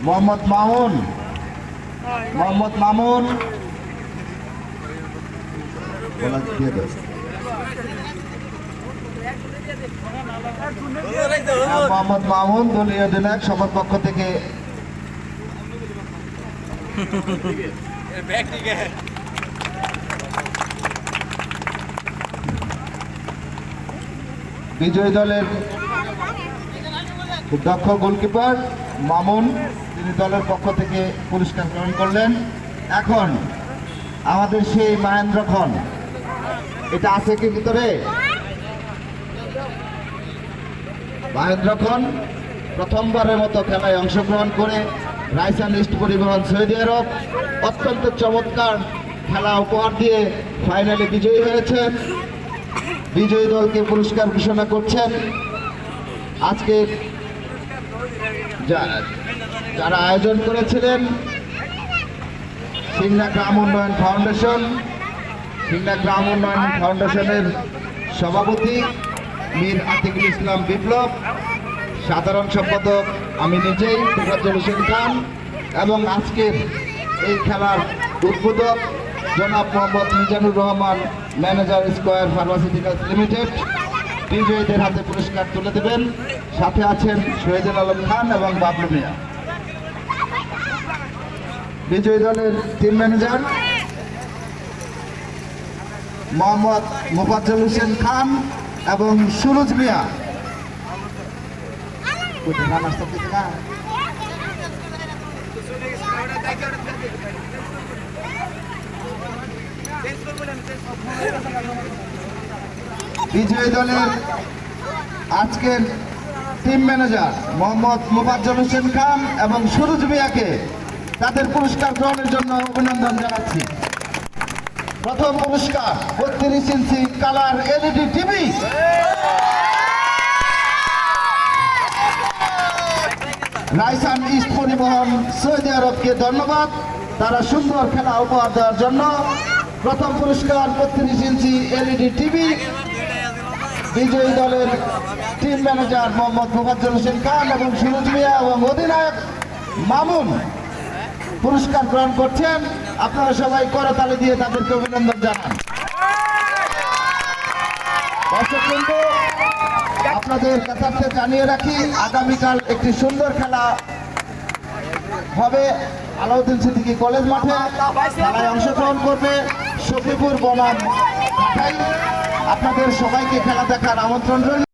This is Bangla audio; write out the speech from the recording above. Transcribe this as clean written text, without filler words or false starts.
মোহাম্মদ মামুন মোহাম্মদ মামুন দলীয় অধিনায়ক সবার পক্ষ থেকে বিজয়ী দলের দক্ষ গোলকিপার মামুন, তিনি দলের পক্ষ থেকে পুরস্কার গ্রহণ করলেন। এখন আমাদের সেই মহেন্দ্র খন, এটা আছে কি ভিতরে? মহেন্দ্র খন প্রথমবারের মতো খেলায় অংশগ্রহণ করে রাইসান ইস্ট পরিবহন সৌদি আরব অত্যন্ত চমৎকার খেলা উপহার দিয়ে ফাইনালে বিজয়ী হয়েছেন। বিজয়ী দলকে পুরস্কার ঘোষণা করছেন আজকে যারা আয়োজন করেছিলেন সিংড়া গ্রাম উন্নয়ন ফাউন্ডেশনের সভাপতি মীর আতিকুল ইসলাম বিপ্লব, সাধারণ সম্পাদক আমি নিজেই তোফাজ্জল হোসেন খান এবং আজকের এই খেলার উদ্বোধক জনাব Mohammad Mizanur Rahman, manager square pharmaceuticals limited. বিজয়ীদের হাতে পুরস্কার তুলে দেবেন। সাথে আছেন শহীদুল আলম খান এবং বাবলু মিয়া। বিজয়ী দলের টিম ম্যানেজার মোহাম্মদ মোফাজ্জল হোসেন খান এবং সুরজ মিয়া। বিজয়ী দলের আজকের টিম ম্যানেজার মোহাম্মদ মোফাজ্জল হোসেন খান এবং সুরজ মিয়াকে তাদের পুরস্কার গ্রহণের জন্য অভিনন্দন জানাচ্ছি। প্রথম পুরস্কার 32 ইঞ্চি কালার এলইডি টিভি। রাইসান ইস্ট পরিবহন সৌদি আরবকে ধন্যবাদ, তারা সুন্দর খেলা উপহার দেওয়ার জন্য। প্রথম পুরস্কার 32 ইঞ্চি এলইডি টিভি। বিজয়ী দলের টিম ম্যানেজার মোহাম্মদ মোফাজ্জল হোসেন খান এবং সুরজ মিয়া এবং অধিনায়ক মামুন পুরস্কার গ্রহণ করছেন। আপনারা সবাই করতালি দিয়ে তাদেরকে অভিনন্দন জানান। দর্শকবৃন্দ, আপনাদের কাছে জানিয়ে রাখি আগামীকাল একটি সুন্দর খেলা হবে আলাউদ্দিন সিদ্দিকী কলেজ মাঠে। খেলায় অংশগ্রহণ করবে শফিপুর বনাম ঢাকাই। আপনাদের সবাইকে খেলা দেখার আমন্ত্রণ রইল।